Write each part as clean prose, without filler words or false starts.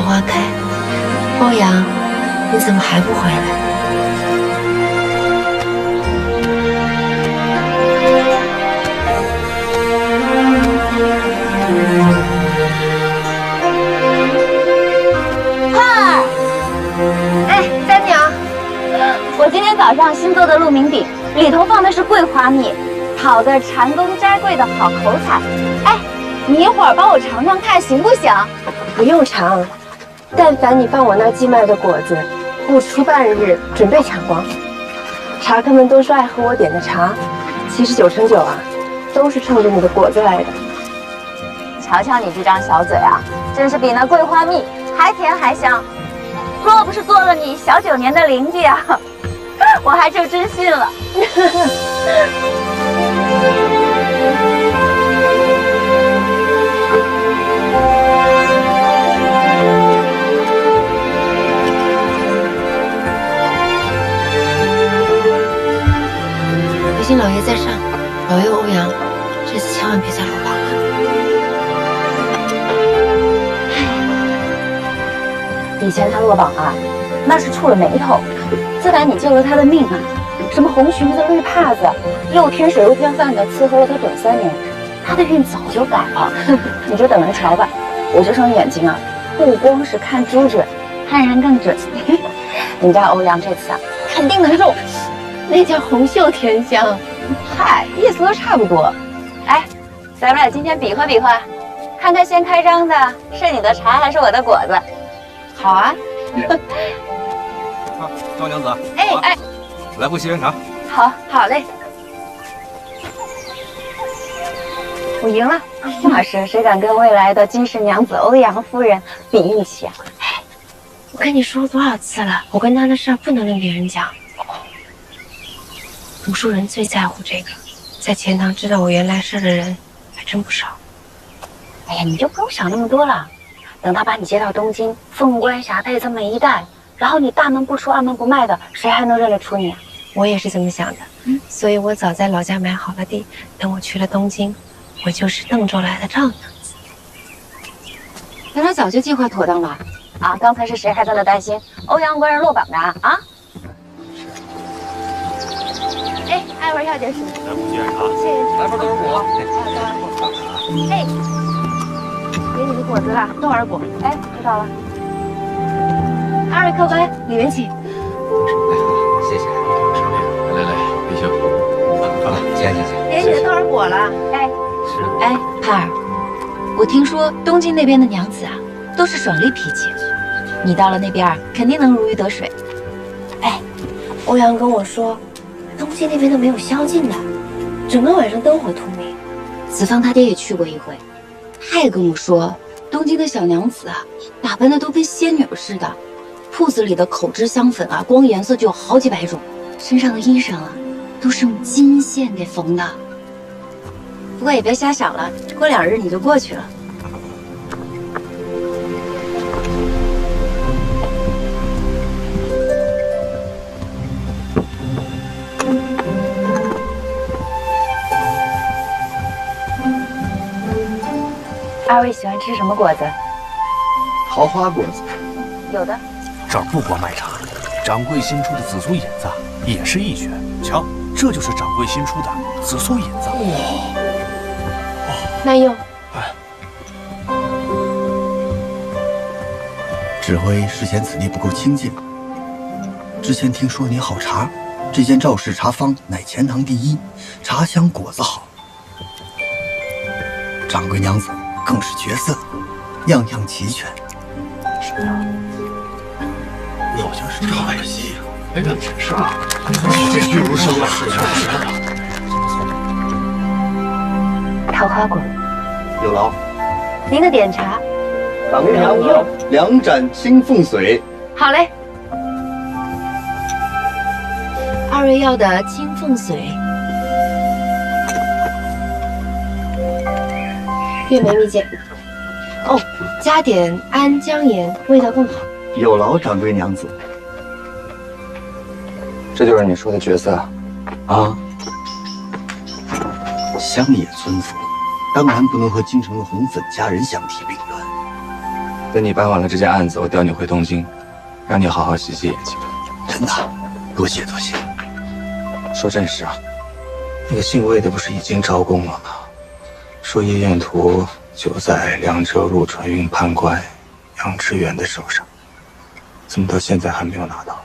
花开。欧阳，你怎么还不回来？哎，三娘，我今天早上新做的鹿鸣饼，里头放的是桂花蜜，讨的蟾宫摘桂的好口彩。哎，你一会儿帮我尝尝看行不行？不用尝，但凡你放我那寄卖的果子，不出半日准备抢光。茶客们都说爱喝我点的茶，其实9成9啊，都是冲着你的果子来的。瞧瞧你这张小嘴啊，真是比那桂花蜜还甜还香。若不是做了你小9年的邻居啊，我还就真信了。回信老爷在上，保佑欧阳，这次千万别再落榜了。以前他落榜啊，那是触了霉头。自打你救了他的命啊，什么红裙子、绿帕子，又添水又添饭的伺候了他整3年，他的运早就改了。你就等着瞧吧，我这双眼睛啊，不光是看猪准，看人更准。你家欧阳这次啊，肯定能中。那叫红袖添香。嗨，意思都差不多。哎，咱们俩今天比划比划，看看先开张的是你的茶还是我的果子。好啊。啊，赵娘子。哎，来壶西人茶。好嘞。我赢了，那是谁敢跟未来的金氏娘子欧阳夫人比运气啊？我跟你说多少次了，我跟他的事儿不能跟别人讲。读书人最在乎这个，在钱塘知道我原来事的人还真不少。哎呀，你就不用想那么多了。等他把你接到东京，凤冠霞帔这么一戴，然后你大门不出二门不迈的，谁还能认得出你啊？我也是这么想的，所以我早在老家买好了地，等我去了东京，我就是邓州来的赵娘子。原来早就计划妥当了啊！刚才是谁还在那担心欧阳官人落榜的啊？哎，爱文要点什么？来壶西人茶。谢谢。来份豆儿果。哎，给你的果子了，豆儿果。哎，知道了。2位客官，里面请。谢谢。来，李兄。好了，请。给你的豆儿果了。哎，是。哎，盼儿，我听说东京那边的娘子啊，都是爽利脾气，你到了那边肯定能如鱼得水。哎，欧阳跟我说，东京那边都没有宵禁的，整个晚上灯火通明。子方他爹也去过一回，他也跟我说，东京的小娘子啊，打扮的都跟仙女似的，铺子里的口脂香粉啊，光颜色就有好几百种，身上的衣裳啊，都是用金线给缝的。不过也别瞎想了，过2日你就过去了。2位喜欢吃什么果子？桃花果子。有的。这儿不光卖茶，掌柜新出的紫苏引子也是一绝。瞧，这就是掌柜新出的紫苏引子。慢用。指挥是嫌此地不够清静。之前听说你好茶，这间赵氏茶坊乃钱塘第1，茶香果子好。掌柜娘子更是绝色，样样齐全。是啊，好像是赵爱惜。哎，是啊，这玉如生了，桃花果。有劳。您的点茶。掌柜娘子2盏清凤水。好嘞。2位要的清凤水。月梅蜜饯。哦，加点安姜盐，味道更好。有劳掌柜娘子。这就是你说的角色啊？乡野村夫，当然不能和京城的红粉佳人相提并论。等你办完了这件案子，我调你回东京，让你好好洗洗眼睛。真的，多谢多谢。说正事啊，那个姓魏的不是已经招供了吗？说叶彦图就在凉州陆船运判官杨致远的手上，怎么到现在还没有拿到？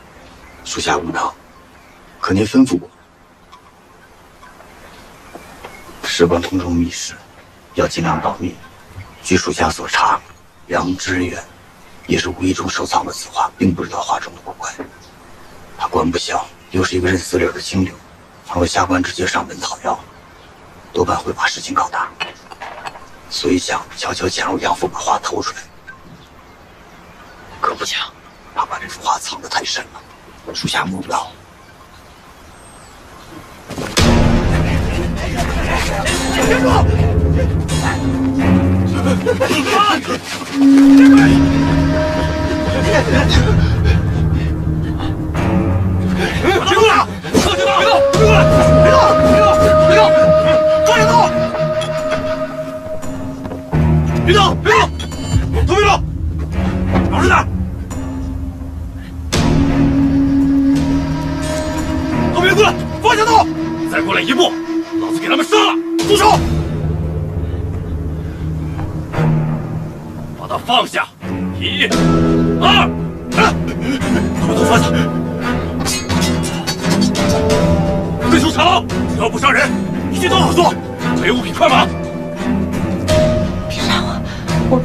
属下无能，可您吩咐我，事关宫中密事，要尽量保密。据属下所查，杨致远也是无意中收藏了此画，并不知道画中的古怪。他官不详，又是一个认死理的清流，倘若下官直接上门讨要，多半会把事情搞大。所以想悄悄潜入杨府，把画偷出来。可不想，他把这幅画藏得太深了。属下摸不到。站住！别过来！撤去他！别动！别过来！别动！别动！别动！抓住他！别动！别动！都别动！老实点！都别过来！放下刀！再过来一步，老子给他们杀了！住手！把他放下！1、2、3，把头放下！退出长，只要不伤人，一切都好说。没物品快马！别杀我，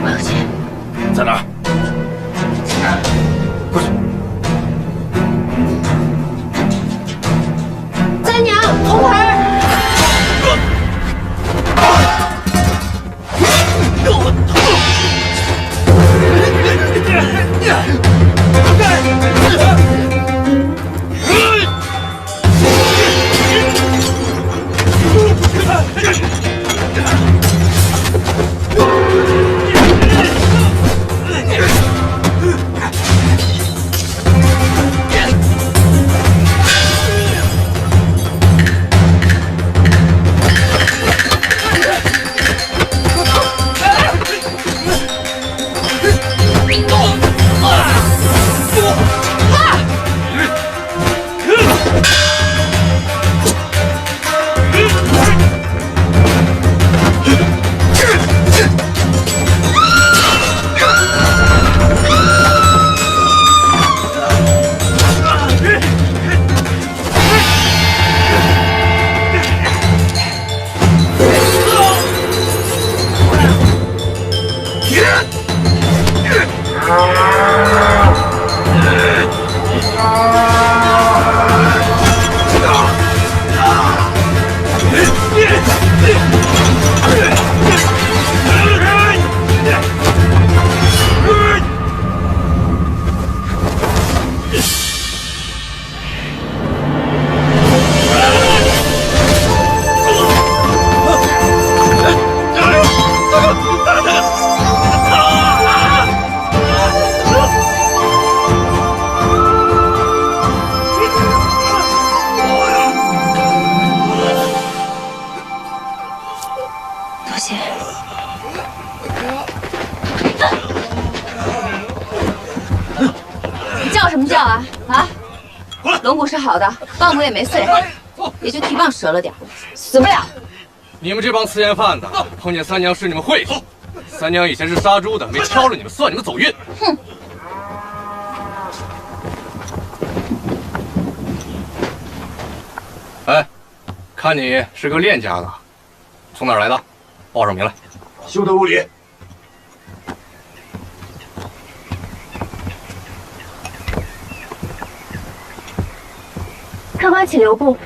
我有钱。在哪儿？过去。三娘，红牌！龙骨是好的，棒骨也没碎，也就蹄膀折了点，死不了。你们这帮吃闲饭的，碰见三娘使你们晦气。三娘以前是杀猪的，没敲了你们，算你们走运。哼！哎，看你是个练家子，从哪儿来的？报上名来。休得无礼！客官请留步。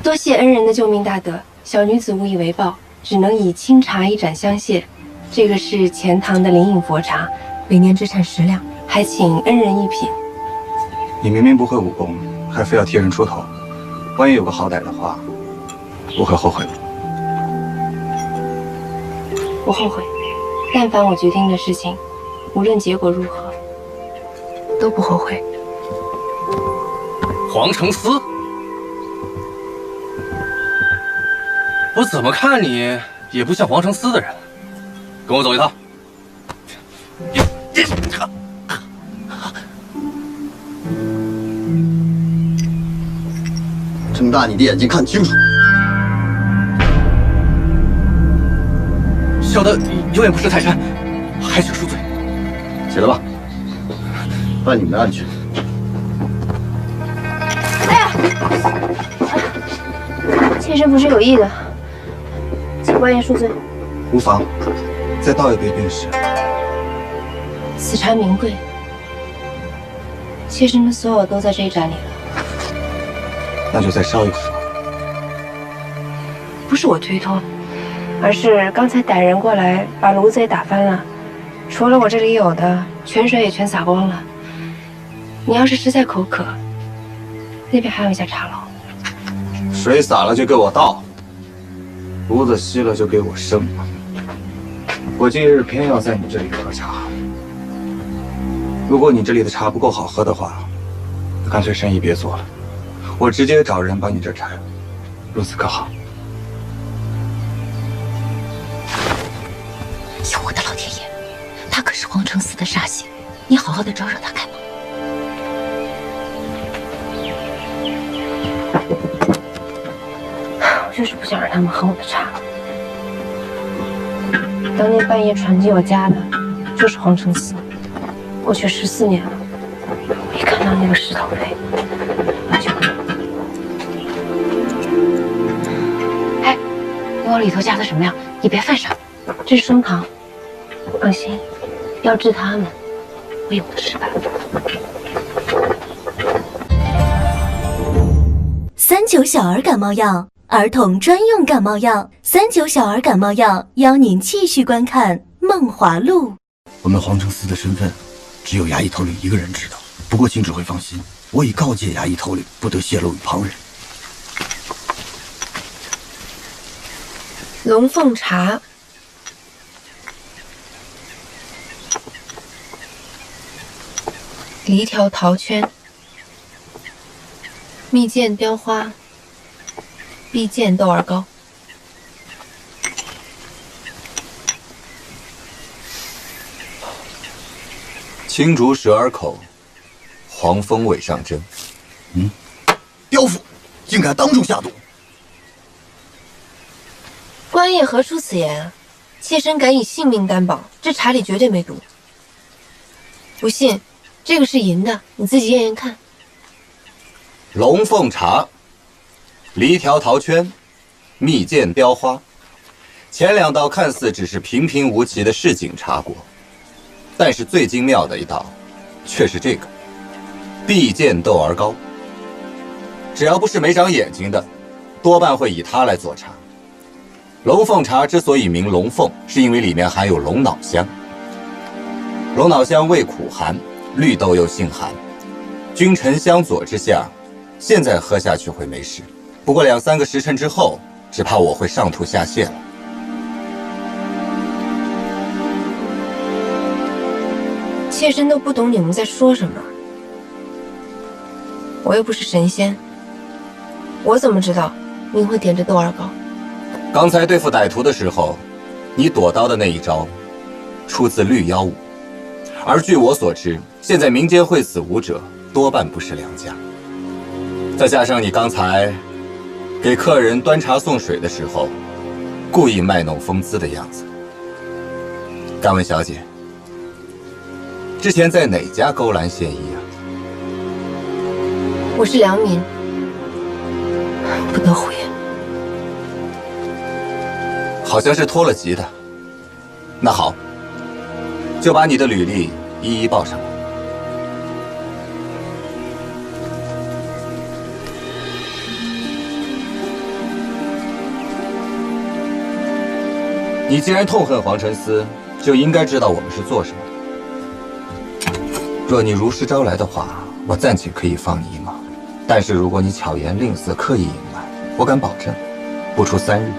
多谢恩人的救命大德，小女子无以为报，只能以清茶一盏相谢。这个是钱塘的灵隐佛茶，每年只产10两，还请恩人一品。你明明不会武功，还非要替人出头，万一有个好歹的话，不会后悔吗？不后悔，但凡我决定的事情，无论结果如何，都不后悔。黄承思，我怎么看你也不像黄承思的人，跟我走一趟。睁大你的眼睛看清楚！小的有眼不识泰山，还请恕罪。起来吧，办你们的案去。妾身不是有意的，请官爷恕罪。无妨，再倒一杯便是。此茶名贵，妾身的所有都在这一盏里了。那就再烧一口。不是我推脱，而是刚才歹人过来把炉子也打翻了，除了我这里有的，泉水也全洒光了。你要是实在口渴，那边还有一家茶楼。水洒了就给我倒，炉子熄了就给我生。我今日偏要在你这里喝茶。如果你这里的茶不够好喝的话，那干脆生意别做了，我直接找人把你这拆了，如此可好？有我的老天爷，他可是皇城寺的煞星，你好好的招惹他干嘛？我就是不想让他们喝我的茶。当年半夜闯进我家的，就是皇城寺。过去14年了，我一看到那个石头碑，我就……哎，你往里头加的什么呀？你别犯傻。这是升糖，放心，要治他们，我有的是办法。39小儿感冒药，儿童专用感冒药。39小儿感冒药，邀您继续观看《梦华录》。我们皇城司的身份，只有衙役头领一个人知道。不过请指挥放心，我已告诫衙役头领，不得泄露于旁人。龙凤茶，梨条桃圈，蜜饯雕花，碧见豆儿糕。青竹蛇儿口，黄蜂尾上针。刁妇，竟敢当众下毒！官爷何出此言啊？妾身敢以性命担保，这茶里绝对没毒。不信，这个是银的，你自己验验看。龙凤茶，梨条桃圈，蜜饯雕花。前2道看似只是平平无奇的市井茶果，但是最精妙的一道，却是这个碧见豆儿糕。只要不是没长眼睛的，多半会以它来做茶。龙凤茶之所以名龙凤，是因为里面含有龙脑香。龙脑香味苦寒，绿豆又性寒，君臣相佐之下，现在喝下去会没事，不过2、3个时辰之后，只怕我会上吐下泻了。妾身都不懂你们在说什么。我又不是神仙，我怎么知道您会点这豆儿糕？刚才对付歹徒的时候，你躲刀的那一招，出自绿妖舞。而据我所知，现在民间会此舞者多半不是良家。再加上你刚才给客人端茶送水的时候，故意卖弄风姿的样子。敢问小姐，之前在哪家勾栏献艺啊？我是良民，不得胡言。好像是脱了籍的。那好，就把你的履历一一报上来。你既然痛恨皇城司，就应该知道我们是做什么的。若你如实招来的话，我暂且可以放你一马；但是如果你巧言令色、刻意隐瞒，我敢保证，不出3日，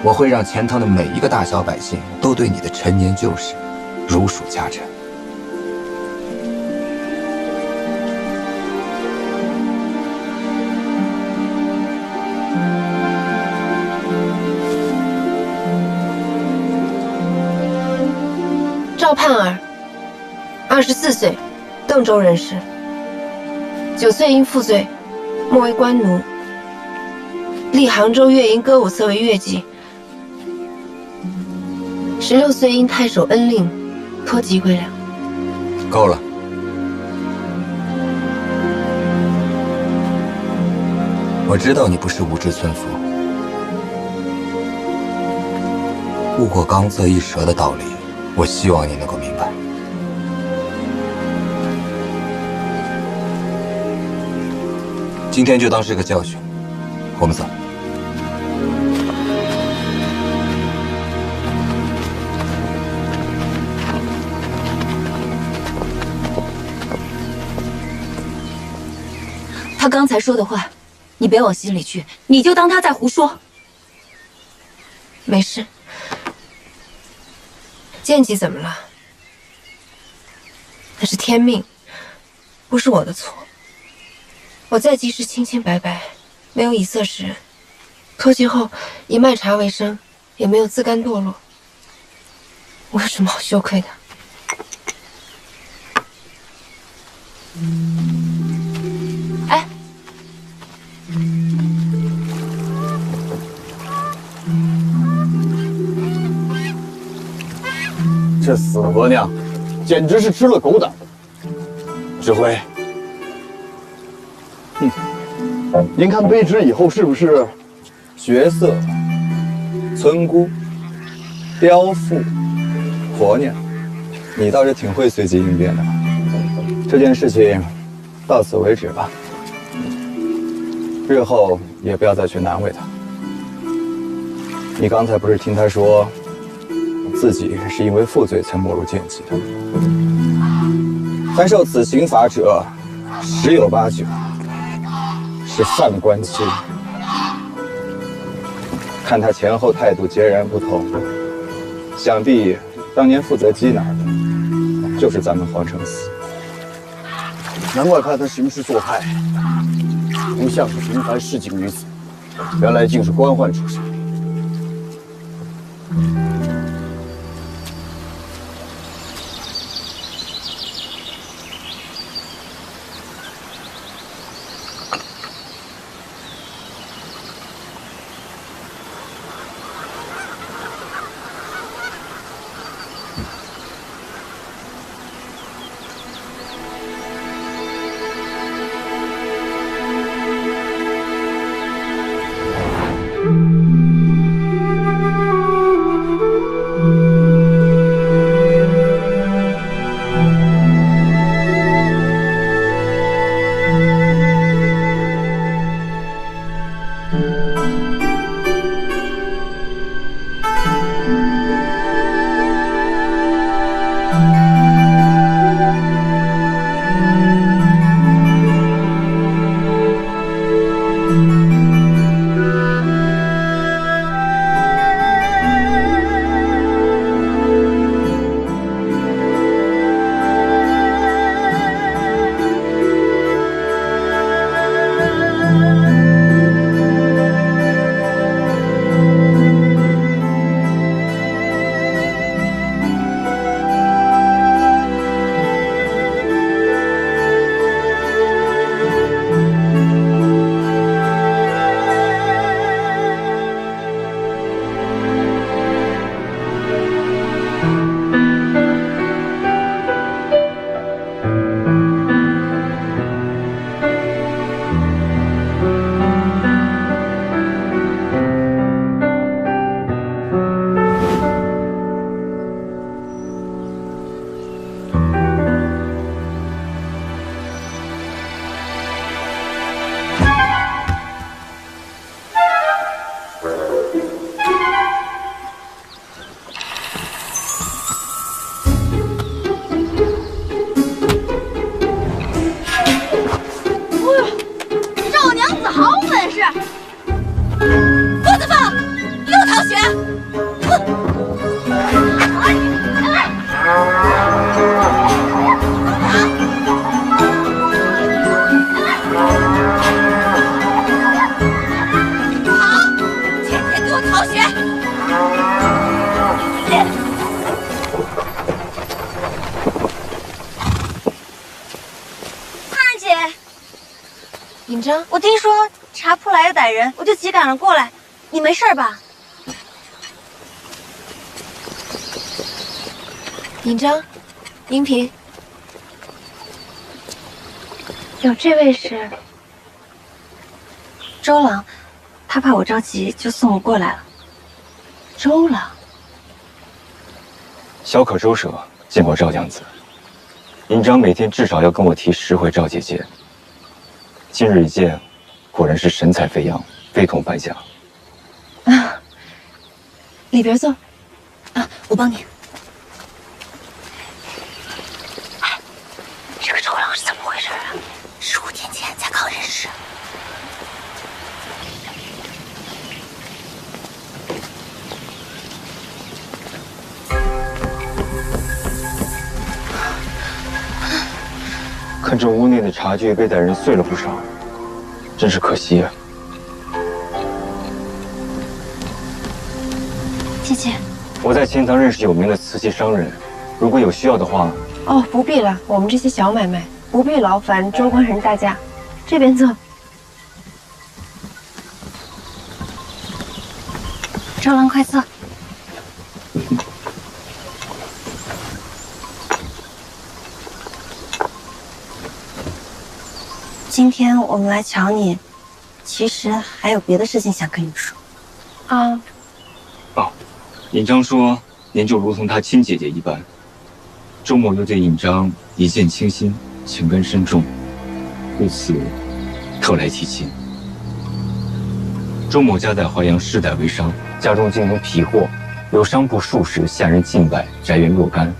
我会让钱塘的每一个大小百姓都对你的陈年旧事如数家珍。赵盼儿， 24岁，邓州人士。9岁因负罪，没为官奴，历杭州乐营歌舞社为乐伎。16岁因太守恩令，脱籍归两。够了。我知道你不是无知村夫，误过刚仄一舌的道理，我希望你能够明白。今天就当是个教训，我们走。他刚才说的话，你别往心里去，你就当他在胡说。没事。剑姬怎么了？那是天命，不是我的错。我在即是清清白白，没有以色示人。脱籍后以卖茶为生，也没有自甘堕落。我有什么好羞愧的？哎，这死婆娘，简直是吃了狗胆。指挥，您看卑职以后是不是角色、村姑、刁妇、婆娘，你倒是挺会随机应变的。这件事情到此为止吧，日后也不要再去难为他。你刚才不是听他说自己是因为负罪才没入贱籍的？凡受此刑罚者，10有8九是犯官妻。看他前后态度截然不同，想必当年负责缉拿的就是咱们皇城司。难怪看他行事作派，不像是平凡市井女子，原来竟是官宦出身。尹章，我听说茶铺来了歹人，我就急赶了过来。你没事吧？尹章，银萍，有这位是周郎，他怕我着急，就送我过来了。周郎，小可周舍见过赵娘子。尹章每天至少要跟我提10回赵姐姐。今日一见，果然是神采飞扬，非同凡响。啊，里边坐。啊，我帮你。哎，这个周郎是怎么回事啊？15天前才刚认识。看这屋内的茶具被歹人碎了不少，真是可惜啊！姐姐，我在钱塘认识有名的瓷器商人，如果有需要的话，哦，不必了，我们这些小买卖不必劳烦周官人大驾，这边坐。周郎快坐。今天我们来瞧你，其实还有别的事情想跟你说。啊，哦，尹章说您就如同他亲姐姐一般，周某又对尹章一见倾心，情根深重，故此特来提亲。周某家在淮阳世代为商，家中经营皮货，有商铺数十，下人近百，宅园若干。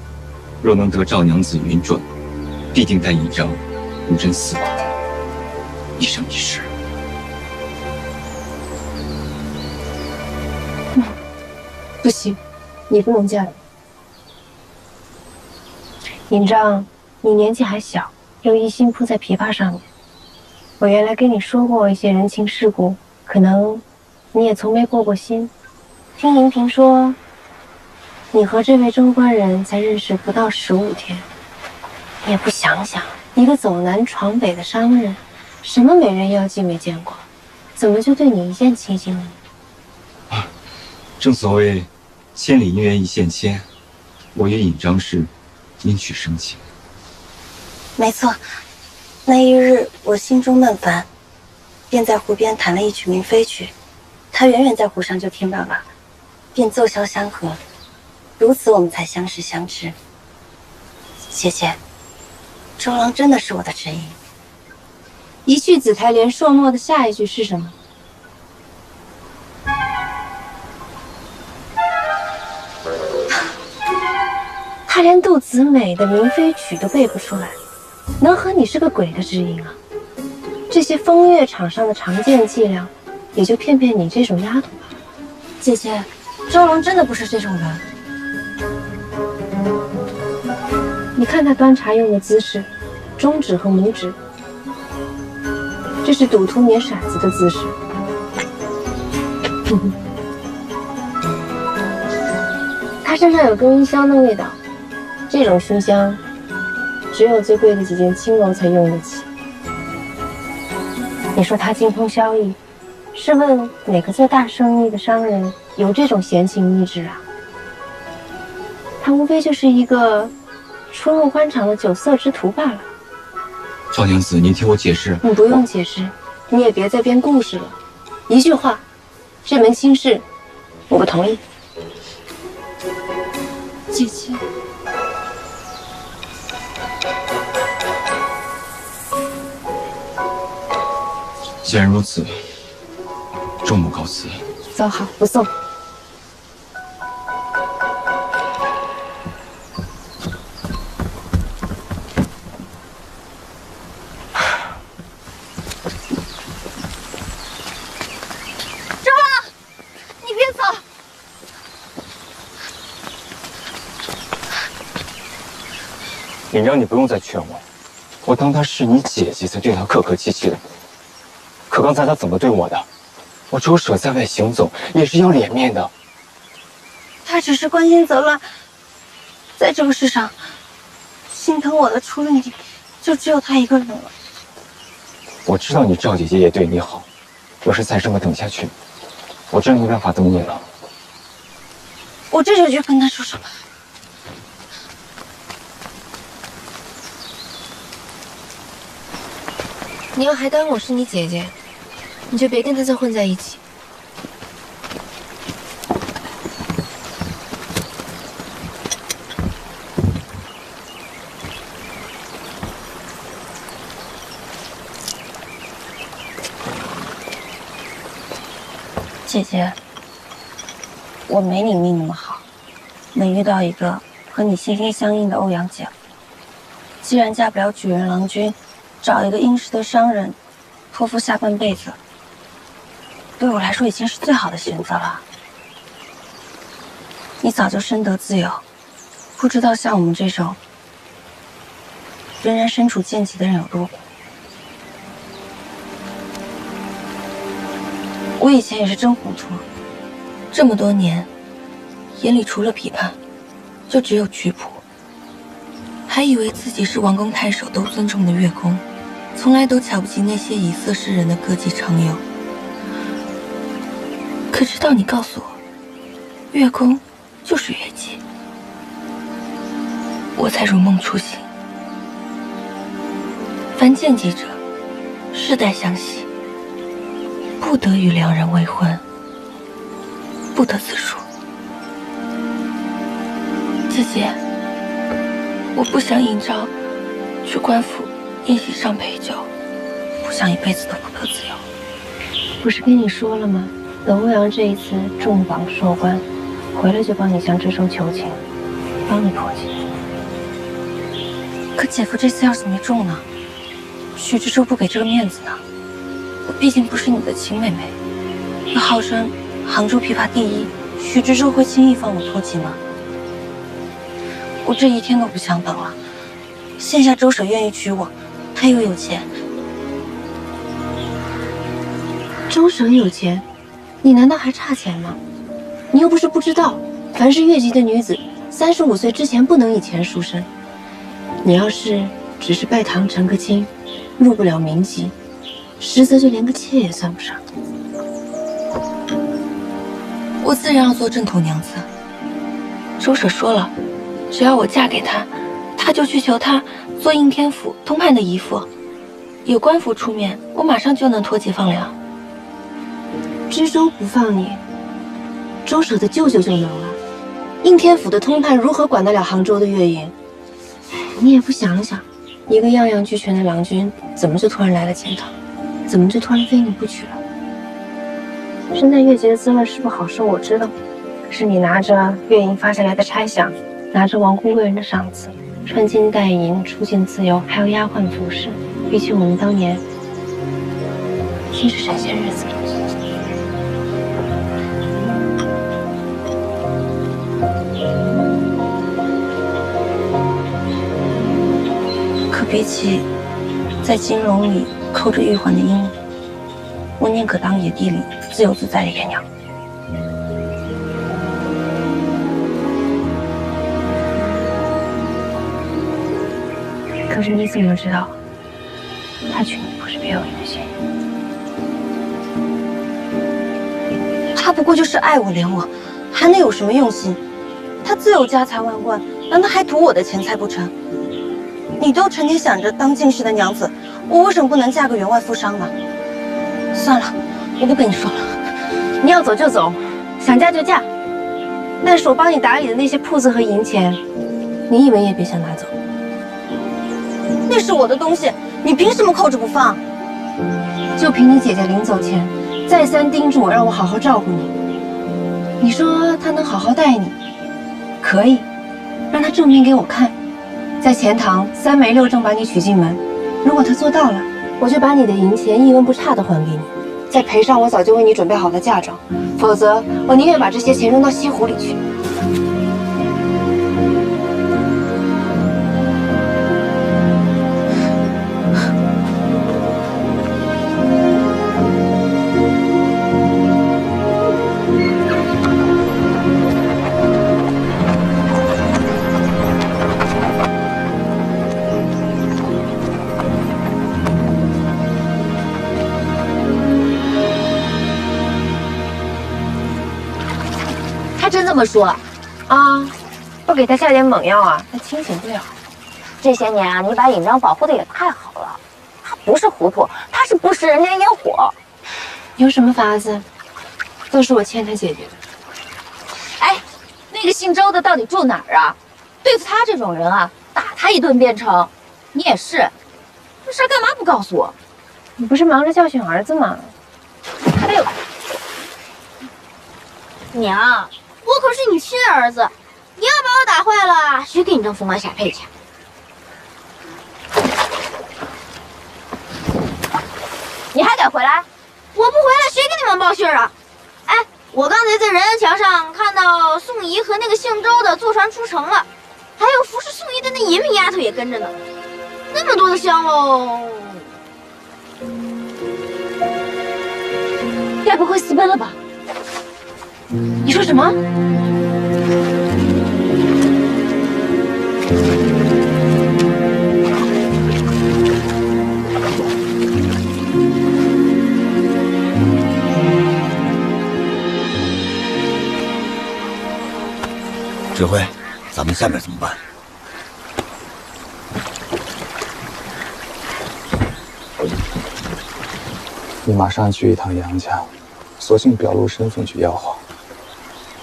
若能得赵娘子允准，必定带尹章如真似宝，一生一世。不行，你不能嫁人。尹章，你年纪还小，又一心扑在琵琶上面。我原来跟你说过一些人情世故，可能你也从没过过心。听银萍说，你和这位周官人才认识不到15天，你也不想想，一个走南闯北的商人，什么美人妖姬没见过，怎么就对你一见倾心了呢？正所谓千里姻缘一线牵，我与尹章是因曲生情。没错，那一日我心中闷烦，便在湖边弹了一曲明妃曲，他远远在湖上就听到了，便奏箫相和，如此我们才相识相知。姐姐，周郎真的是我的知音。一去紫台连朔漠的下一句是什么？他连杜子美的明妃曲都背不出来，能和你是个鬼的知音啊？这些风月场上的常见伎俩，也就骗骗你这种丫头吧。姐姐，周郎真的不是这种人。你看他端茶用的姿势，中指和拇指，这是赌徒捻骰子的姿势。他身上有根音香的味道，这种熏香，只有最贵的几间青楼才用得起。你说他精通萧艺，试问哪个做大生意的商人有这种闲情逸致啊？他无非就是一个出入欢场的酒色之徒罢了。赵娘子，您听我解释。你不用解释，你也别再编故事了。一句话，这门亲事，我不同意。姐姐，既然如此，周某告辞。走好，不送。尹章，你不用再劝我，我当她是你姐姐才对她客客气气的。可刚才她怎么对我的？我周舍在外行走也是要脸面的。他只是关心则乱，在这个世上，心疼我的除了你，就只有他一个人了。我知道你赵姐姐也对你好，要是再这么等下去，我真没办法等你了。我这就去跟他说说吧。你要还当我是你姐姐，你就别跟他再混在一起。姐姐，我没你命那么好，能遇到一个和你心心相印的欧阳姐。既然嫁不了举人郎君，找一个殷实的商人，托付下半辈子，对我来说已经是最好的选择了。你早就深得自由，不知道像我们这种仍然身处贱籍的人有多苦。我以前也是真糊涂，这么多年，眼里除了琵琶，就只有曲谱，还以为自己是王公太守都尊重的乐工，从来都瞧不起那些以色示人的歌妓常友。可直到你告诉我，乐工就是乐妓，我才如梦初醒。凡贱籍者，世代相袭，不得与良人为婚，不得自赎。姐姐，我不想应召去官府宴席上陪酒，不想一辈子都不得自由。不是跟你说了吗？等欧阳这一次重榜授官，回来就帮你向知州求情，帮你破解。可姐夫这次要是没中呢？许知州不给这个面子呢。我毕竟不是你的亲妹妹，又号称杭州琵琶第一，许知州会轻易放我脱籍吗？我这一天都不想等了。现下周婶愿意娶我，他又有钱。周婶有钱，你难道还差钱吗？你又不是不知道，凡是越级的女子，35岁之前不能以钱赎身。你要是只是拜堂成个亲，入不了名籍，实则就连个妾也算不上。我自然要做正统娘子。周婶说了，只要我嫁给他，他就去求他做应天府通判的姨父，有官府出面，我马上就能脱籍放粮。知州不放你，周婶的舅舅就能了。应天府的通判如何管得了杭州的乐营？你也不想想，一个样样俱全的郎君，怎么就突然来了钱塘？怎么就突然非你不娶了？身在越级的滋味是不好受，我知道。可是你拿着乐营发下来的差饷，拿着王公贵人的赏赐，穿金戴银，出境自由，还有丫鬟服侍，比起我们当年，真是神仙日子了。可比起在金笼里扣着玉环的鹦鹉，我宁可当野地里自由自在的野鸟。可是你怎么知道，他娶你不是别有用心？他不过就是爱我怜我，还能有什么用心？他自有家财万贯，难道还图我的钱财不成？你都成天想着当进士的娘子，我为什么不能嫁个员外富商呢？算了，我不跟你说了。你要走就走，想嫁就嫁。但是我帮你打理的那些铺子和银钱，你以为也别想拿走。那是我的东西，你凭什么扣着不放？就凭你姐姐临走前再三叮嘱我，让我好好照顾你。你说她能好好待你，可以，让她证明给我看，在钱塘3媒6证把你娶进门。如果她做到了，我就把你的银钱一文不差的还给你，再赔上我早就为你准备好的嫁妆。否则，我宁愿把这些钱扔到西湖里去。么说？啊，不给他下点猛药啊，他清醒不了。这些年啊，你把尹章保护的也太好了，他不是糊涂，他是不食人间烟火。有什么法子？都是我欠他解决的。哎，那个姓周的到底住哪儿啊？对付他这种人啊，打他一顿便成。你也是，这事儿干嘛不告诉我？你不是忙着教训儿子吗？哎呦，娘，我可是你亲儿子，你要把我打坏了，谁给你当驸马小配去？你还敢回来？我不回来，谁给你们报信啊？哎，我刚才在人人墙上看到宋姨和那个姓周的坐船出城了，还有服侍宋姨的那银屏丫头也跟着呢。那么多的香喽，该不会私奔了吧？你说什么？指挥，咱们下面怎么办？你马上去一趟杨家，索性表露身份去要话。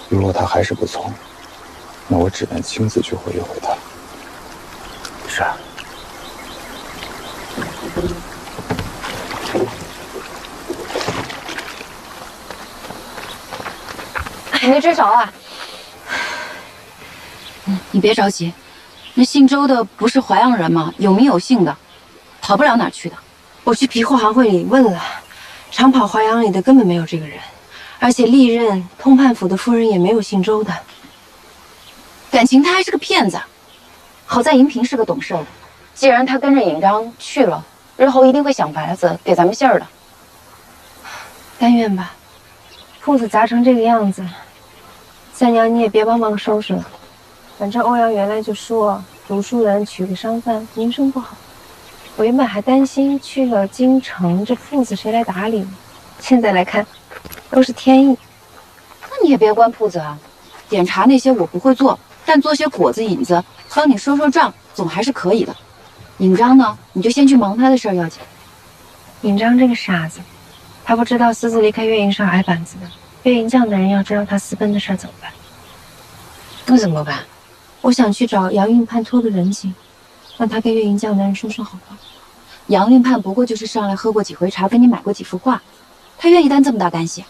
如果他还是不从，那我只能亲自去回一回他。是。还没追着啊？你别着急，那姓周的不是淮阳人吗？有名有姓的，跑不了哪儿去的。我去皮货行会里问了，常跑淮阳里的根本没有这个人，而且历任通判府的夫人也没有姓周的。感情他还是个骗子。好在银屏是个懂事的，既然他跟着尹章去了，日后一定会想法子给咱们信儿的。但愿吧。铺子砸成这个样子，三娘你也别帮忙收拾了。反正欧阳原来就说读书人娶个商贩名声不好，我原本还担心去了京城这铺子谁来打理呢，现在来看都是天意。那你也别关铺子啊，点茶那些我不会做，但做些果子引子帮你收收账总还是可以的。尹章呢，你就先去忙他的事儿要紧。尹章这个傻子，他不知道私自离开月营是要挨板子的。月营将的人要知道他私奔的事儿怎么办？那怎么办？我想去找杨运判托个人情，让他跟月营将的人说说好话。杨运判不过就是上来喝过几回茶，跟你买过几幅画，他愿意担这么大干系？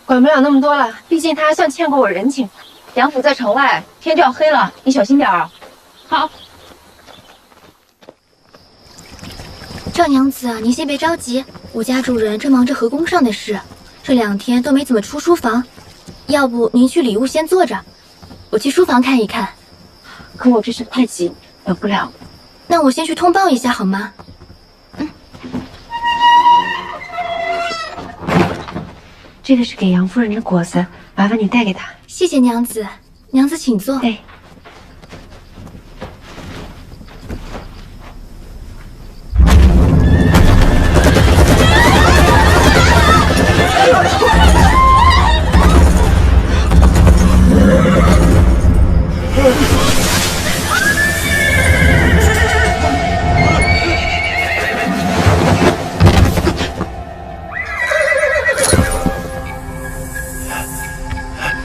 管不了那么多了，毕竟他还算欠过我人情。杨府在城外，天就要黑了，你小心点儿。好。赵娘子，您先别着急，我家主人正忙着河宫上的事，这2天都没怎么出书房。要不您去里屋先坐着，我去书房看一看。可我这事太急，等不了。那我先去通报一下好吗？这个是给杨夫人的果子，麻烦你带给她。谢谢娘子，娘子请坐。哎。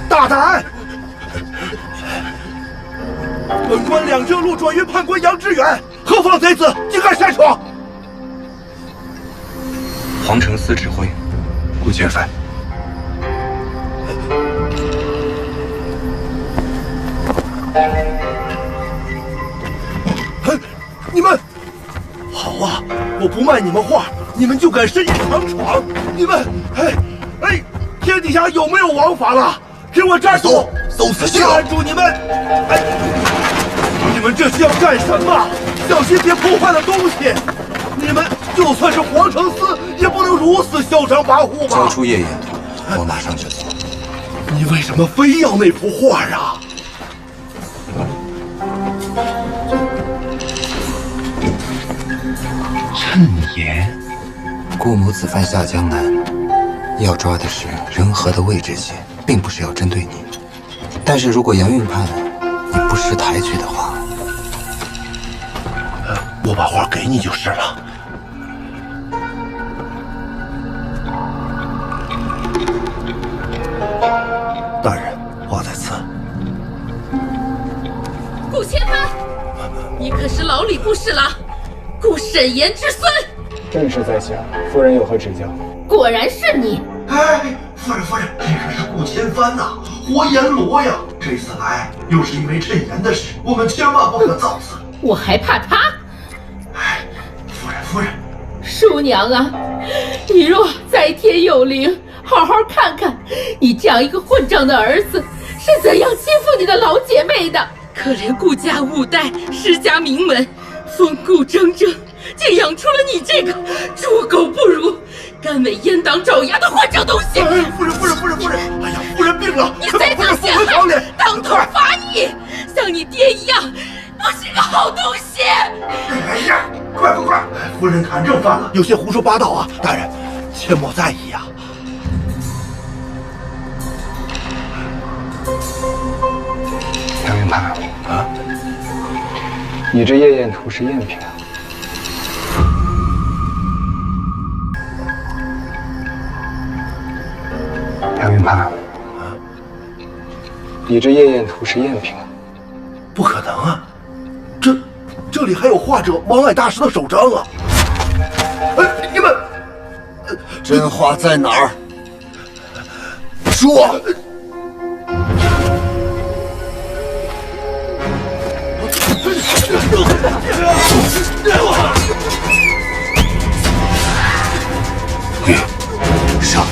大胆！本官两浙路转运判官杨致远，何方贼子，竟敢擅闯！皇城司指挥，顾千帆。你们好啊！我不卖你们画，你们就敢深夜强闯！你们，天底下有没有王法了？给我站住！搜死站住！你们，你们这是要干什么？小心别破坏了东西！你们就算是皇城司，也不能如此嚣张跋扈吧？交出夜眼图，我马上就走。你为什么非要那幅画啊？趁言，顾某此番下江南，要抓的是人和的魏知县，并不是要针对你。但是如果杨运判你不识抬举的话，我把画给你就是了。大人，画在此。顾千帆，你可是老礼部侍郎顾沈岩之孙。正是在下，夫人有何指教？果然是你。哎，夫人，这可是顾千帆呐，活阎罗呀！这次来又是因为谶言的事，我们千万不可造次。我还怕他？哎，夫人，叔娘啊，你若在天有灵，好好看看你这样一个混账的儿子是怎样欺负你的老姐妹的。可怜顾家5代世家名门，风骨铮铮，竟养出了你这个猪狗不如、甘为阉党爪牙的混账东西！哎，夫人！哎呀，夫人病了，你再想陷害，当头罚你，像你爹一样，不是个好东西！哎呀，快！夫人谈正犯了，有些胡说八道啊！大人，切莫在意啊。杨云判啊，你这夜宴图是赝品啊！杨云判啊，你这夜宴图是赝品啊！不可能啊！这里还有画者王爱大师的手章啊！哎，你们真画在哪儿？说！上！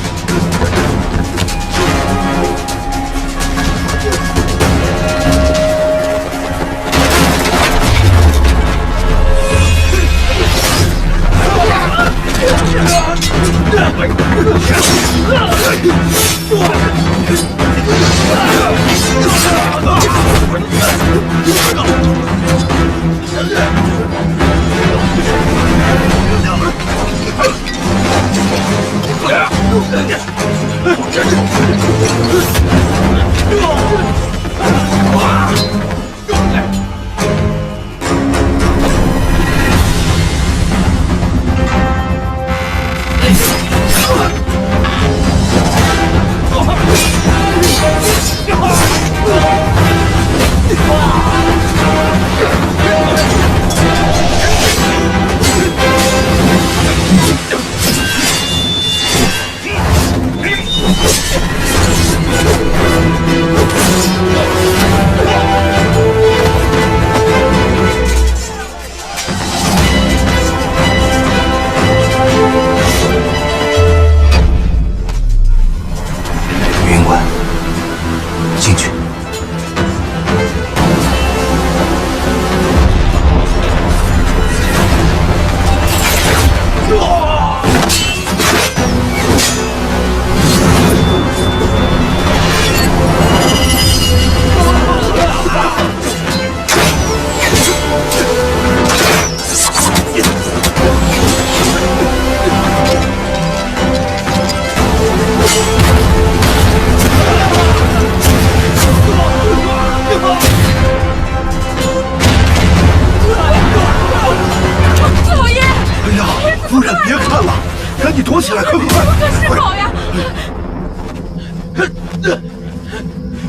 躲起来，快！可是好呀！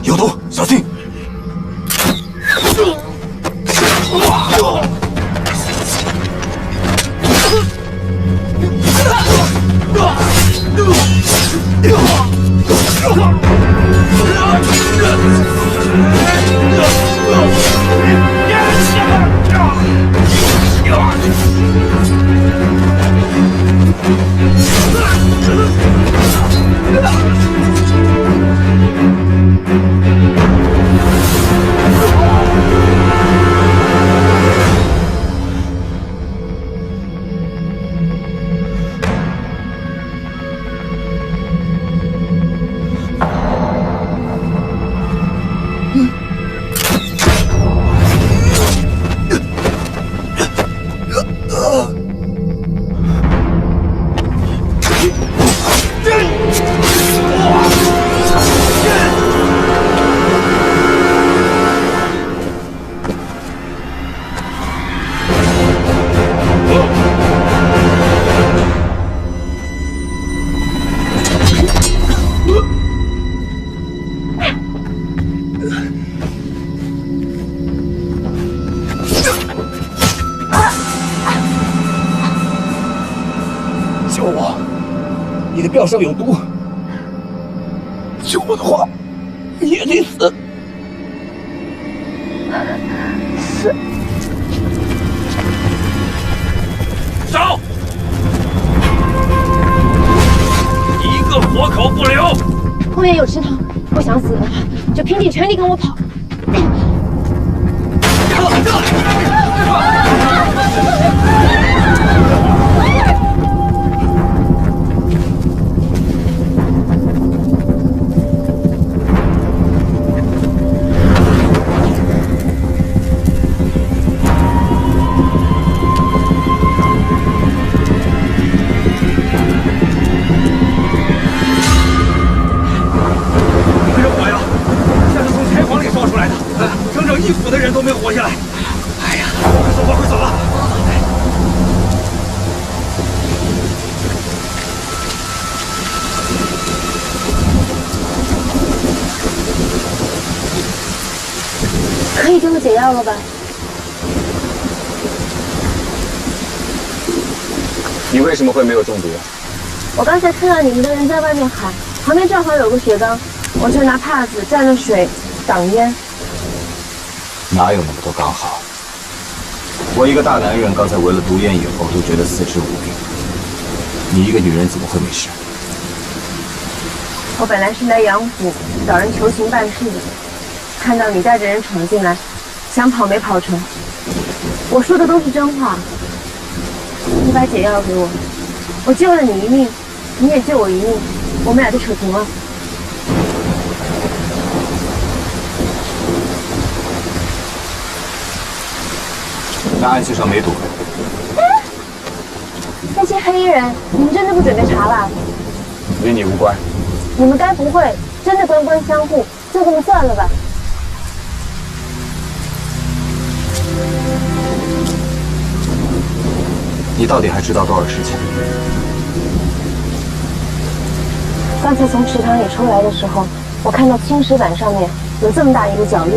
有毒，小心！的镖上有毒，救我的话，你也得死。死。烧！一个活口不留。后面有池塘，不想死的话，就拼尽全力跟我跑。一府的人都没活下来。哎呀，快走吧，快走吧！可以给我解药了吧？你为什么会没有中毒？我刚才看到你们的人在外面喊，旁边正好有个雪缸，我就拿帕子蘸了水挡烟。哪有那么多刚好？我一个大男人，刚才闻了毒烟以后，都觉得四肢无力。你一个女人怎么会没事？我本来是来杨府找人求情办事的，看到你带着人闯进来，想跑没跑成。我说的都是真话。你把解药给我，我救了你一命，你也救我一命，我们俩就扯平了。那案件上没毒。那些黑衣人，你们真的不准备查了？与你无关。你们该不会真的官官相护，就这么算了吧？你到底还知道多少事情？刚才从池塘里出来的时候，我看到青石板上面有这么大一个脚印，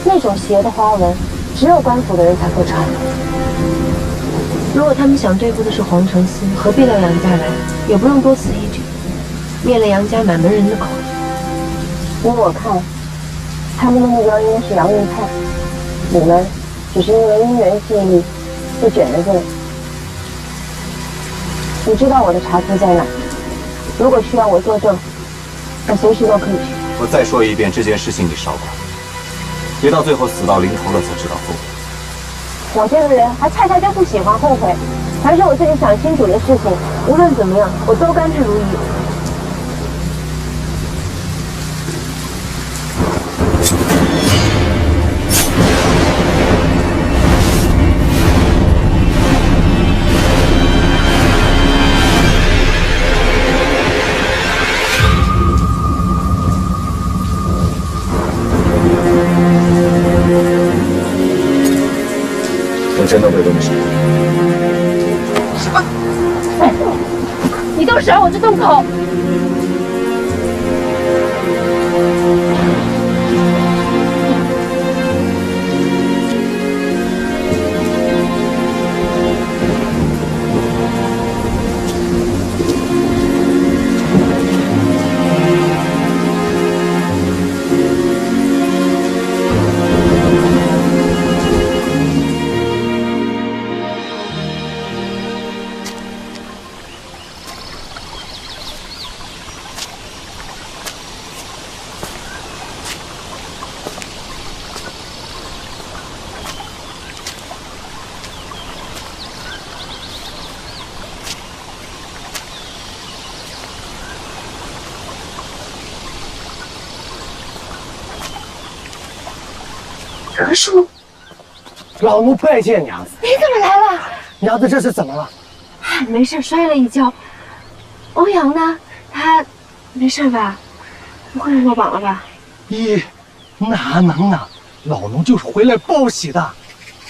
那种邪的花纹，只有官府的人才会穿。如果他们想对付的是黄承思，何必到杨家来？也不用多此一举，灭了杨家满门人的口。依我看，他们的目标应该是杨运灿，你们只是因为因缘际遇被卷了进来。你知道我的茶厅在哪？如果需要我作证，我随时都可以去。我再说一遍，这件事情你少管，别到最后死到临头了才知道后悔。我这个人还恰恰就不喜欢后悔，凡是我自己想清楚的事情，无论怎么样，我都甘之如饴。我真的会动手。什么？你动手我就动口。何叔，老奴拜见娘子。你怎么来了？娘子这是怎么了？没事，摔了一跤。欧阳呢？他没事吧？不会是落榜了吧？咦，哪能呢？老奴就是回来报喜的。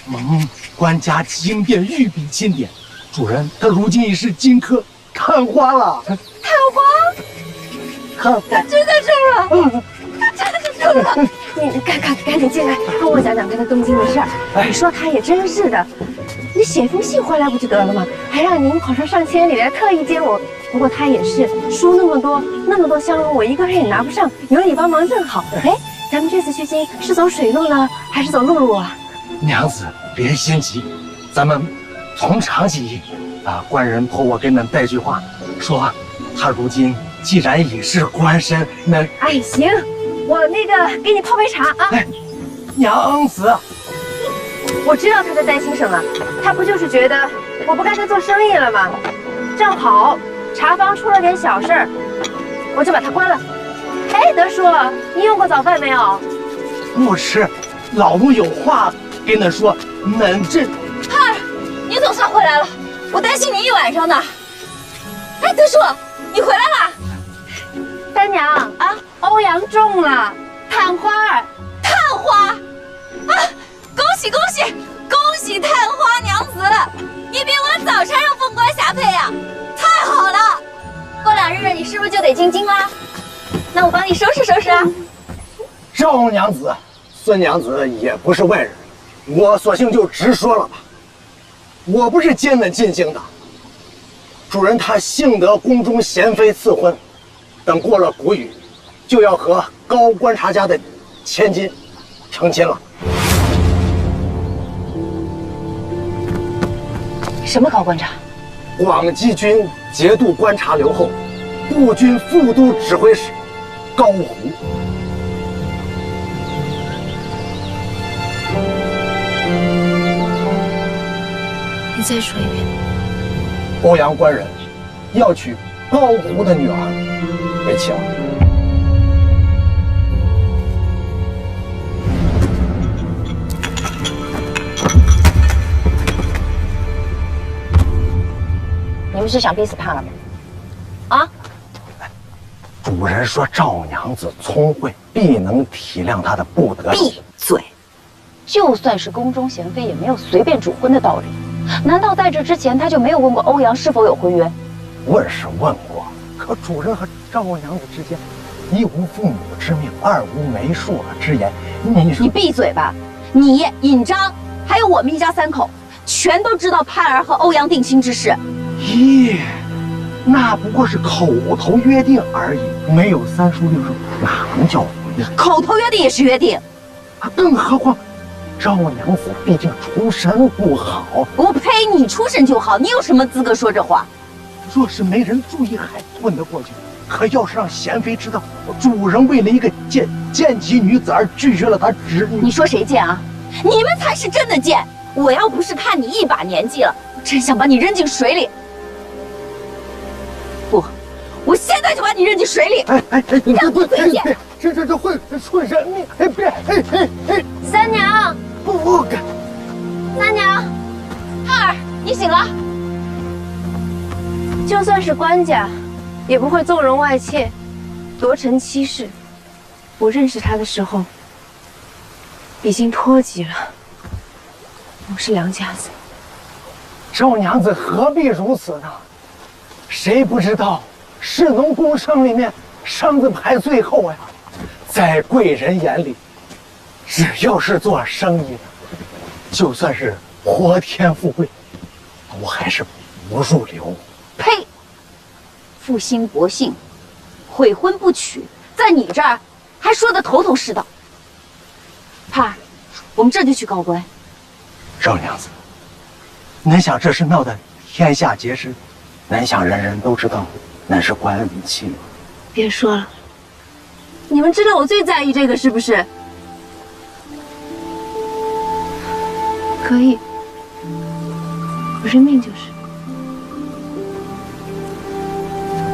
蒙官家经变御笔钦点，主人他如今已是金科，看花了。探花？他真的中了！他真的中了！你你赶紧进来，跟我讲讲他在东京的事儿。你说他也真是的，你写封信回来不就得了吗？还让您跑上千里来特意接我。不过他也是书那么多香炉，我一个人也拿不上，有你帮忙正好。哎，咱们这次去京是走水路呢，还是走陆路啊？娘子别心急，咱们从长计议。官人托我给恁带句话，说他如今既然已是官身，那哎行，我那个给你泡杯茶啊。哎，娘子，我知道他在担心什么，他不就是觉得我不干脆做生意了吗？正好茶坊出了点小事儿，我就把它关了。哎，德叔，你用过早饭没有？不吃，老奴有话跟恁说，恁这……盼儿，你总算回来了，我担心你一晚上呢。哎，德叔，你回来了。三娘啊，欧阳中了探花儿，探花啊！恭喜恭喜恭喜探花娘子，你比我早产生凤冠霞帔呀，太好了！过2日你是不是就得进京啦？那我帮你收拾收拾啊。赵娘子、孙娘子也不是外人，我索性就直说了吧。我不是接恁进京的，主人他幸得宫中贤妃赐婚，等过了谷雨，就要和高观察家的千金成亲了。什么高观察？广济军节度观察留后，步军副都指挥使高胡。你再说一遍。欧阳官人要娶高胡的女儿为妻了。你们是想逼死盼儿吗？啊！主人说赵娘子聪慧，必能体谅她的不得。闭嘴！就算是宫中贤妃，也没有随便主婚的道理。难道在这之前他就没有问过欧阳是否有婚约？问是问过，可主人和赵娘子之间，一无父母之命，二无媒妁之言。你闭嘴吧！你尹章，还有我们一家3口，全都知道盼儿和欧阳定亲之事。咦，那不过是口头约定而已，没有3书6证，哪能叫婚呀？口头约定也是约定，更何况赵娘子毕竟出身不好。我呸！你出身就好，你有什么资格说这话？若是没人注意，还混得过去。可要是让贤妃知道，主人为了一个贱籍女子而拒绝了她侄女，你说谁贱啊？你们才是真的贱！我要不是看你一把年纪了，真想把你扔进水里。不，我现在就把你扔进水里！哎，让我嘴贱！这会出人命！哎，别！哎！三娘，不敢！三娘，盼儿，你醒了。就算是官家，也不会纵容外妾，夺臣妻室。我认识他的时候，已经脱籍了。我是良家子。赵娘子何必如此呢？谁不知道士农工商里面生字排最后呀？在贵人眼里，只要是做生意的，就算是活天富贵，都还是不入流。呸！负心薄幸，悔婚不娶，在你这儿还说得头头是道。盼儿，我们这就去告官。赵娘子，恁想这事闹得天下皆知，恁想人人都知道恁是官恩妻吗？别说了，你们知道我最在意这个是不是？可以，我认命就是。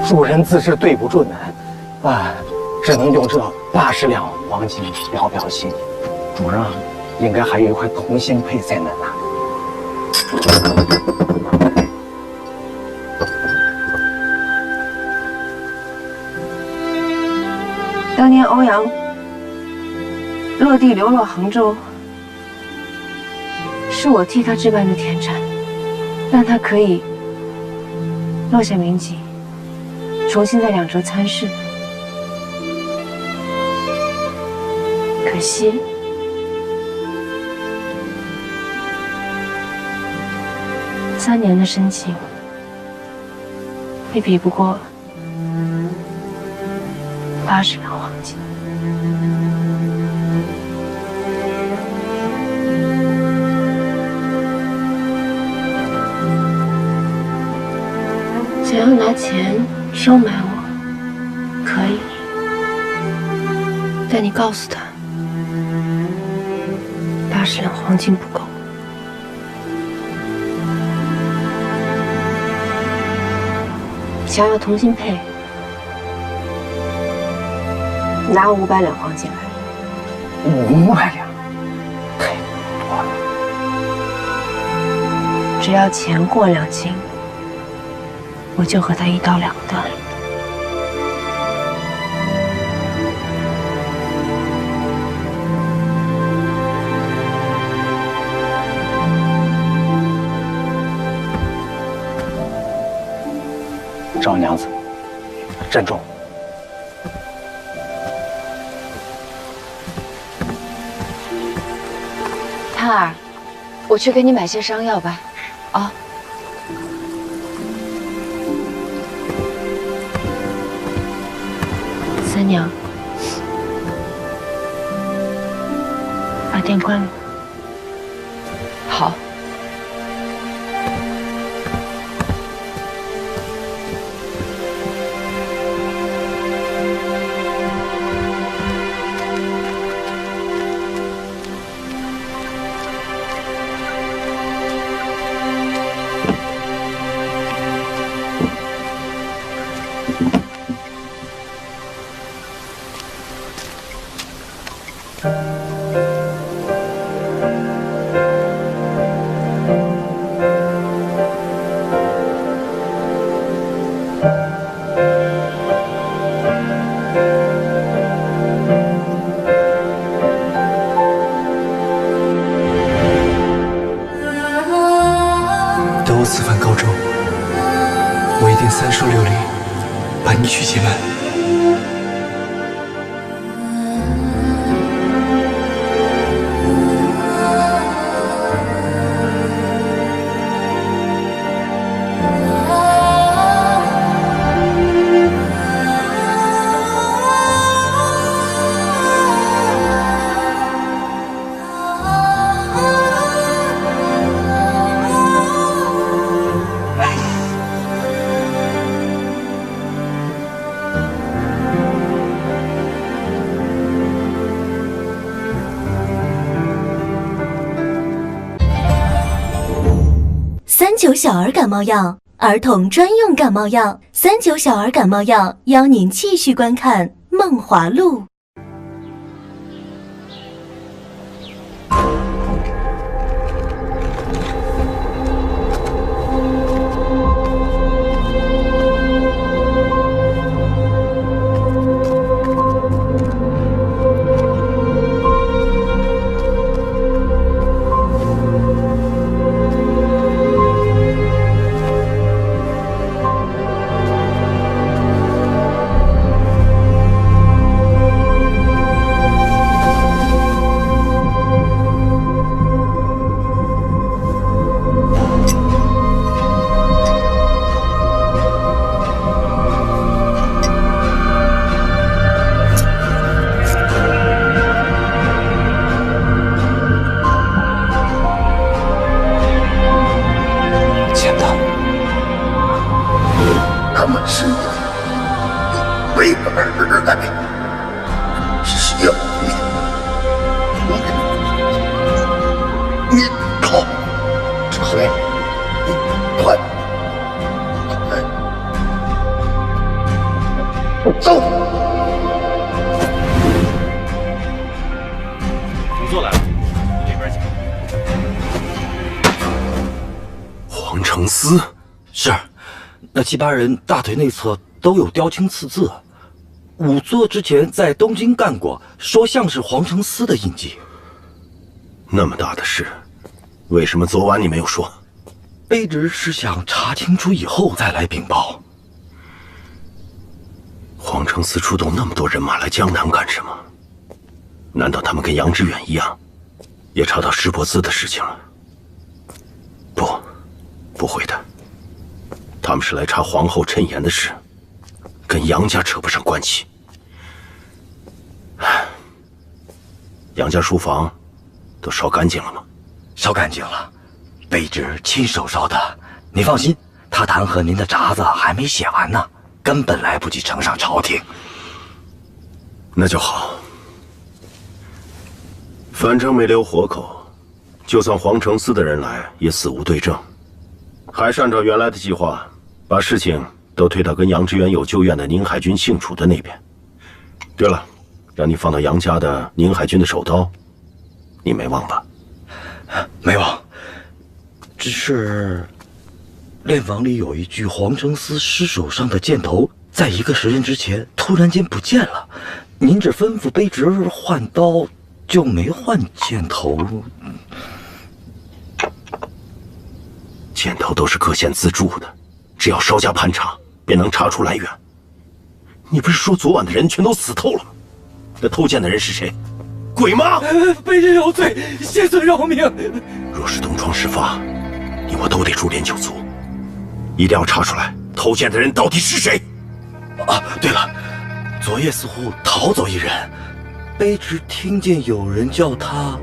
主人自是对不住恁，只能用这80两黄金表表心。主人应该还有一块同心佩在恁那。当年欧阳落地流落杭州，是我替他置办的田产，让他可以落下名籍，重新在2浙参事。可惜。3年的深情，也比不过80两黄金。想要拿钱收买我，可以，但你告诉他，80两黄金不够。想要同心配，拿500两黄金来。500两，太多了。只要钱过2斤，我就和他1刀2断。赵娘子，珍重。盼儿，我去给你买些伤药吧。啊。三娘，把店关了。好。等我此番高中，我一定3书6礼，把你娶进门。39小儿感冒药，儿童专用感冒药。39小儿感冒药，邀您继续观看《梦华录》。他们是为儿来，需要你好，志辉，你快走。主座来了，这边请。黄承思，是。那7、8人大腿内侧都有雕青刺字，仵作之前在东京干过，说像是黄承思的印记。那么大的事，为什么昨晚你没有说？卑职是想查清楚以后再来禀报。黄承思出动那么多人马来江南干什么？难道他们跟杨致远一样，也查到石伯字的事情了？不会的，他们是来查皇后谶言的事，跟杨家扯不上关系。杨家书房都烧干净了吗？烧干净了，卑职亲手烧的。你放心，他弹劾您的札子还没写完呢，根本来不及呈上朝廷。那就好，反正没留活口，就算皇城司的人来，也死无对证。还是按照原来的计划，把事情都推到跟杨致远有旧怨的宁海军姓楚的那边。对了，让你放到杨家的宁海军的手刀，你没忘吧？没忘，只是殓房里有一具皇城司尸首上的箭头，在1个时辰之前突然间不见了。您只吩咐卑职换刀，就没换箭头。箭头都是各县自铸的，只要稍加盘查，便能查出来源。你不是说昨晚的人全都死透了吗？那偷箭的人是谁？鬼吗？卑职有罪，谢罪饶命。若是东窗事发，你我都得株连九族，一定要查出来偷箭的人到底是谁。啊，对了，昨夜似乎逃走一人，卑职听见有人叫他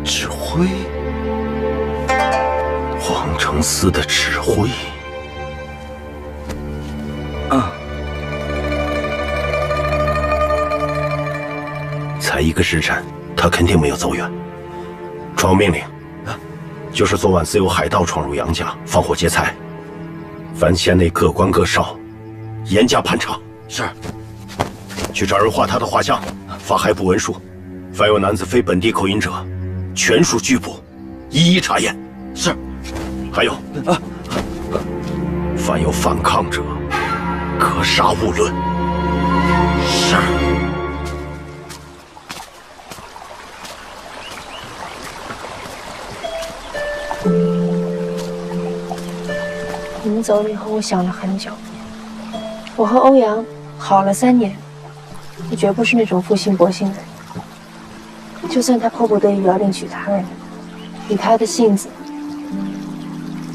指挥。皇城司的指挥。才1个时辰，他肯定没有走远。传命令，就是昨晚自有海盗闯入杨家，放火劫财，凡县内各官各少，严加盘查。是。去找人画他的画像，发海捕文书，凡有男子非本地口音者，全数拘捕，一一查验。是。还有，凡有反抗者，可杀勿论。是。你们走了以后，我想了很久。我和欧阳好了3年，我绝不是那种负心薄幸的人。就算他迫不得已要另娶他人，以他的性子，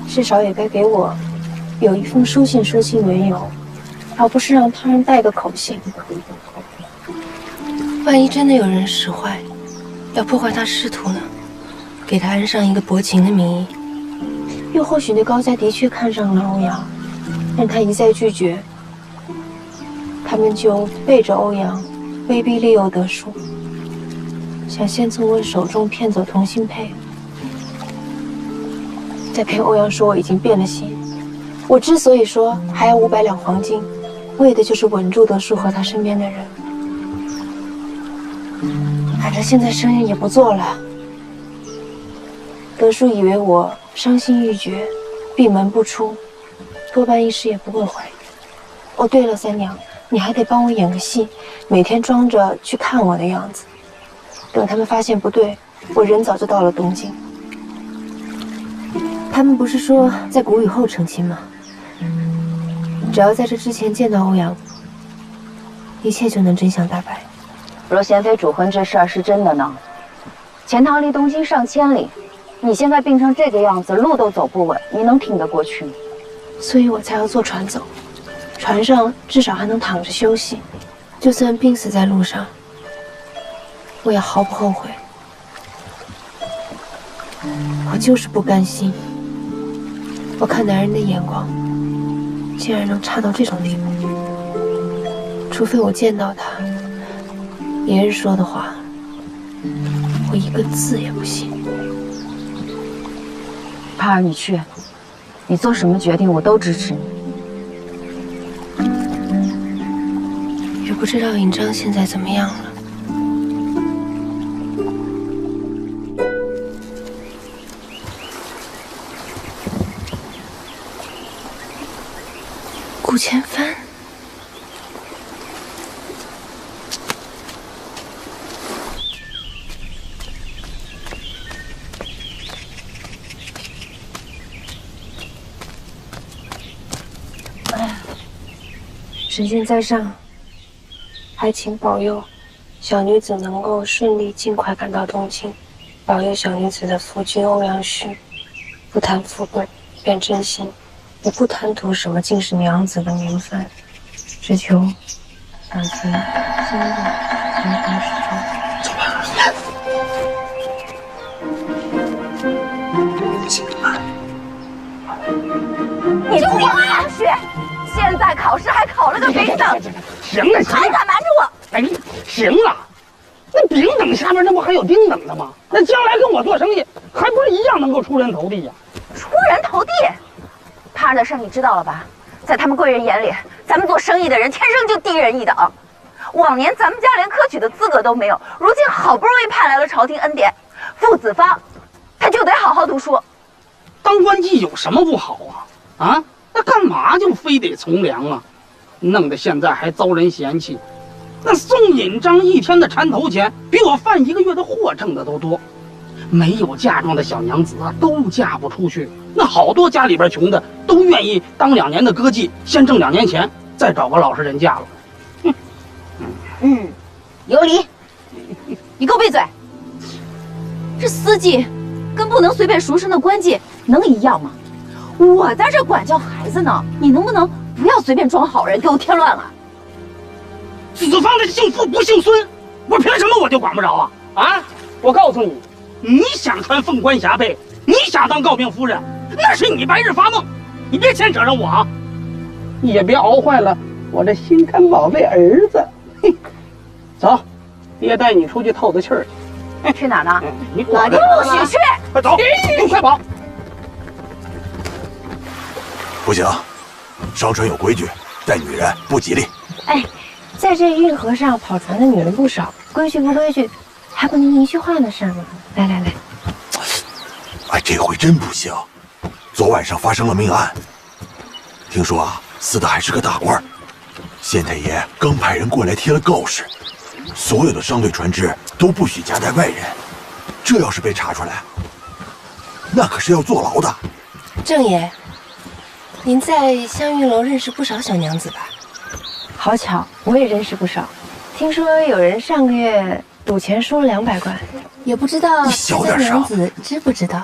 至少也该给我有一封书信说清缘由，而不是让他人带个口信。万一真的有人使坏，要破坏他仕途呢？给他安上一个薄情的名义。又或许那高家的确看上了欧阳，但他一再拒绝，他们就背着欧阳，威逼利诱德叔，想先从我手中骗走同心佩，再骗欧阳说我已经变了心。我之所以说还要500两黄金，为的就是稳住德叔和他身边的人。反正现在生意也不做了，德叔以为我伤心欲绝，闭门不出，多半一时也不会怀疑。哦，对了，三娘，你还得帮我演个戏，每天装着去看我的样子。等他们发现不对，我人早就到了东京。他们不是说在谷雨后成亲吗？只要在这之前见到欧阳，一切就能真相大白。若贤妃主婚这事儿是真的呢？钱塘离东京上千里，你现在病成这个样子，路都走不稳，你能挺得过去吗？所以我才要坐船走，船上至少还能躺着休息，就算病死在路上，我也毫不后悔。我就是不甘心，我看男人的眼光竟然能差到这种地步。除非我见到他，别人说的话，我一个字也不信。帕儿，你去，你做什么决定我都支持你。也不知道尹章现在怎么样了。顾千帆。神仙在上，还请保佑小女子能够顺利尽快赶到东京，保佑小女子的夫君欧阳旭不贪富贵，愿真心，也不贪图什么进士娘子的名分，只求儿子今日平安始终。走吧。你注意啊，雪！现在考试还考了个丙等，行了，还敢瞒着我！哎，行了，那丙等下面那不还有丁等的吗？那将来跟我做生意，还不是一样能够出人头地呀？出人头地？他的事你知道了吧？在他们贵人眼里，咱们做生意的人天生就低人一等。往年咱们家连科举的资格都没有，如今好不容易盼来了朝廷恩典，傅子芳，他就得好好读书。当官妓有什么不好啊？啊，那干嘛就非得从良啊？弄得现在还遭人嫌弃。那宋引章一天的缠头钱，比我贩1个月的货挣的都多。没有嫁妆的小娘子啊，都嫁不出去。那好多家里边穷的，都愿意当2年的歌妓，先挣2年钱，再找个老实人嫁了。有理。你给我闭嘴！这司机跟不能随便赎身的官妓能一样吗？我在这管教孩子呢，你能不能不要随便装好人，给我添乱了？子方的姓傅不姓孙，我凭什么我就管不着啊？啊！我告诉你，你想穿凤冠霞帔，你想当诰命夫人，那是你白日发梦，你别牵扯上我啊！你也别熬坏了我这心肝宝贝儿子。嘿，走，爹带你出去透透气儿去。去哪儿呢？你不许去！快走，快跑！不行，商船有规矩，带女人不吉利。哎，在这运河上跑船的女人不少，规矩不规矩，还不能一句话的事吗？来来来，哎，这回真不行。昨晚上发生了命案，听说啊，死的还是个大官。县太爷刚派人过来贴了告示，所有的商队船只都不许夹带外人。这要是被查出来，那可是要坐牢的。郑爷，您在香云楼认识不少小娘子吧？好巧，我也认识不少。听说有人上个月赌钱输了200贯，也不知道你小点声娘子知不知道？